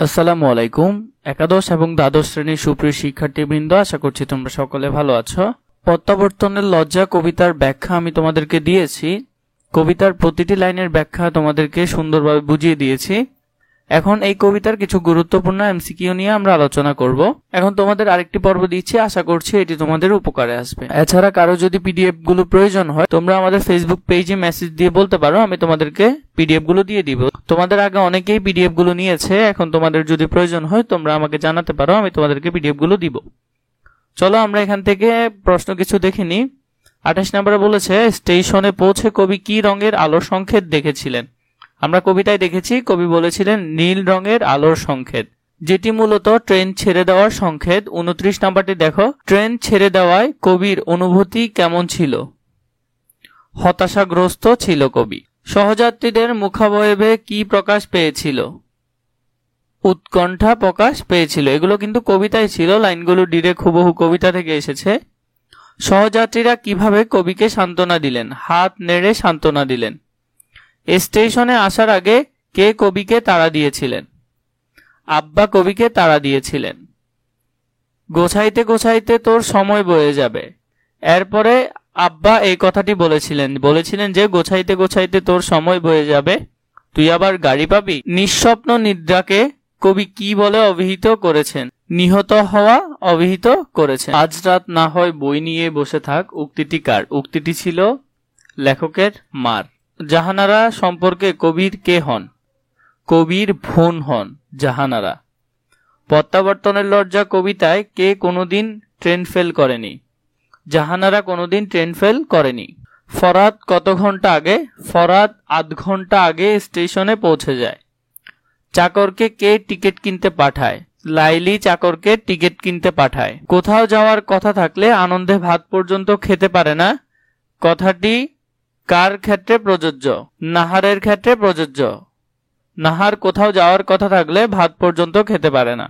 আসসালামু আলাইকুম। একাদশ এবং দ্বাদশ শ্রেণীর সুপ্রিয় শিক্ষার্থীবৃন্দ, আশা করছি তোমরা সকলে ভালো আছো। প্রত্যাবর্তনের লজ্জা কবিতার ব্যাখ্যা আমি তোমাদেরকে দিয়েছি। কবিতার প্রতিটি লাইনের ব্যাখ্যা তোমাদেরকে সুন্দরভাবে বুঝিয়ে দিয়েছি। এখন এই কবিতার কিছু গুরুত্বপূর্ণ এমসিকিউ নিয়ে আমরা আলোচনা করব। এখন তোমাদের আরেকটি পর্ব দিচ্ছি, আশা করছি এটি তোমাদের উপকারে আসবে। এছাড়া কারো যদি পিডিএফ গুলো প্রয়োজন হয়, তোমরা আমাদের ফেসবুক পেজে মেসেজ দিয়ে বলতে পারো, আমি তোমাদেরকে পিডিএফ গুলো দিয়ে দিব। তোমাদের আগে অনেকেই পিডিএফ গুলো নিয়েছে, এখন তোমাদের যদি প্রয়োজন হয় তোমরা আমাকে জানাতে পারো, আমি তোমাদেরকে পিডিএফ গুলো দিব। চলো আমরা এখান থেকে প্রশ্ন কিছু দেখে নিই। 28 নম্বরে বলেছে, স্টেশনে পৌঁছে কবি কি রঙের আলোর সংকেত দেখেছিলেন? আমরা কবিতায় দেখেছি কবি বলেছিলেন নীল রঙের আলোর সংকেত, যেটি মূলত ট্রেন ছেড়ে দেওয়ার সংকেত। 29 নাম্বারটি দেখো, ট্রেন ছেড়ে দেওয়ায় কবির অনুভূতি কেমন ছিল? হতাশাগ্রস্ত ছিল কবি। সহযাত্রীদের মুখাবয়বে কি প্রকাশ পেয়েছিল? উৎকণ্ঠা প্রকাশ পেয়েছিল। এগুলো কিন্তু কবিতায় ছিল, লাইনগুলো ডিরেক্ট হুবহু কবিতা থেকে এসেছে। সহযাত্রীরা কিভাবে কবিকে সান্ত্বনা দিলেন? হাত নেড়ে সান্ত্বনা দিলেন। স্টেশনে আসার আগে কে কবিকে তাড়া দিয়েছিলেন? আব্বা কবিকে তাড়া দিয়েছিলেন। গোছাইতে গোছাইতে তোর সময় বয়ে যাবে। এরপরে আব্বা এই কথাটি বলেছিলেন যে গোছাইতে গোছাইতে তোর সময় বয়ে যাবে, তুই আবার গাড়ি পাবি। নিঃস্বপ্ন নিদ্রাকে কবি কি বলে অভিহিত করেছেন? নিহত হওয়া অভিহিত করেছেন। আজ রাত না হয় বই নিয়ে বসে থাক, উক্তিটি কার? উক্তিটি ছিল লেখকের মার। জাহানারা সম্পর্কে কবির কে হন? কবির বোন হন জাহানারা। প্রত্যাবর্তনের লজ্জা কবিতায় কে কোনোদিন ট্রেন ফেল করেনি? জাহানারা কোনোদিন ট্রেন ফেল করেনি। ফরাদ কত ঘন্টা আগে? ফরাদ আধ ঘন্টা আগে স্টেশনে পৌঁছে যায়। চাকরকে কে টিকিট কিনতে পাঠায়? লাইলি চাকরকে টিকিট কিনতে পাঠায়। কোথাও যাওয়ার কথা থাকলে আনন্দে ভাত পর্যন্ত খেতে পারে না, কথাটি কার ক্ষেত্রে প্রযোজ্য? নাহারের ক্ষেত্রে প্রযোজ্য। নাহার কোথাও যাওয়ার কথা থাকলে ভাত পর্যন্ত খেতে পারে না।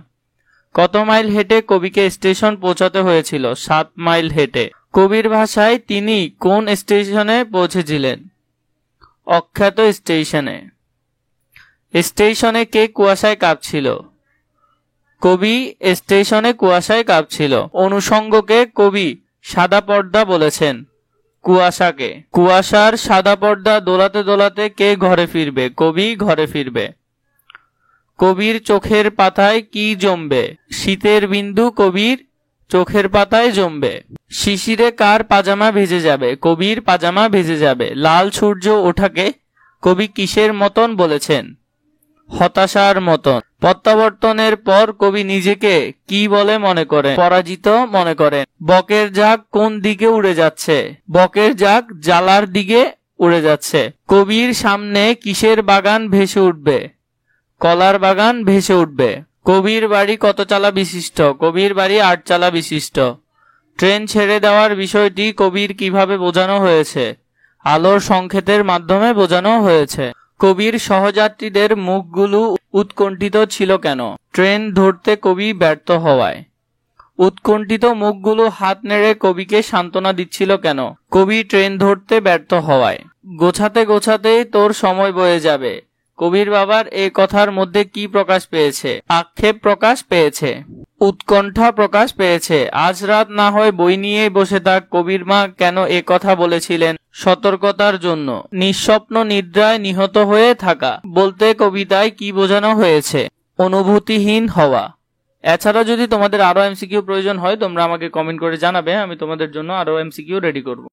কত মাইল হেঁটে কবিকে স্টেশন পৌঁছাতে হয়েছিল? 7 মাইল হেঁটে। কবির ভাষায় তিনি কোন স্টেশনে পৌঁছেছিলেন? অখ্যাত স্টেশনে। স্টেশনে কে কুয়াশায় কাঁপছিল? কবি স্টেশনে কুয়াশায় কাঁপছিল। অনুষঙ্গকে কবি সাদা পর্দা বলেছেন কুয়াশাকে। কুয়াশার সাদা পর্দা দোলাতে দোলাতে কে ঘরে ফিরবে? কবি ঘরে ফিরবে। কবির চোখের পাতায় কি জমবে? শীতের বিন্দু কবির চোখের পাতায় জমবে। শিশিরে কার পাজামা ভিজে যাবে? কবির পাজামা ভিজে যাবে। লাল সূর্য ওঠাকে কবি কিসের মতন বলেছেন? হতাশার মতন। প্রত্যাবর্তনের পর কবি নিজেকে কি বলে মনে করেন? পরাজিত মনে করেন। বকের ঝাঁক কোন দিকে উড়ে যাচ্ছে? বকের ঝাঁক জ্বালার দিকে উড়ে যাচ্ছে। কবির সামনে কিসের বাগান ভেসে উঠবে? কলার বাগান ভেসে উঠবে। কবির বাড়ি কত চালা বিশিষ্ট? কবির বাড়ি 8 চালা বিশিষ্ট। ট্রেন ছেড়ে দেওয়ার বিষয়টি কবির কিভাবে বোঝানো হয়েছে? আলোর সংকেতের মাধ্যমে বোঝানো হয়েছে। কবির সহযাত্রীদের মুখগুলো উৎকণ্ঠিত ছিল কেন? ট্রেন ধরতে কবি ব্যর্থ হওয়ায়। উৎকণ্ঠিত মুখগুলো হাত নেড়ে কবিকে সান্ত্বনা দিচ্ছিল কেন? কবি ট্রেন ধরতে ব্যর্থ হওয়ায়। গোছাতে গোছাতেই তোর সময় বয়ে যাবে, কবির বাবার এ কথার মধ্যে কি প্রকাশ পেয়েছে? আক্ষেপ প্রকাশ পেয়েছে। উৎকণ্ঠা প্রকাশ পেয়েছে। আজ রাত না হয় বই নিয়ে বসে থাক, কবির মা কেন এ কথা বলেছিলেন? সতর্কতার জন্য। নিঃস্বপ্ন নিদ্রায় নিহত হয়ে থাকা বলতে কবিতায় কি বোঝানো হয়েছে? অনুভূতিহীন হওয়া। এছাড়া যদি তোমাদের আরো এমসিকিউ প্রয়োজন হয় তোমরা আমাকে কমেন্ট করে জানাবে, আমি তোমাদের জন্য আরো এমসিকিউ রেডি করব।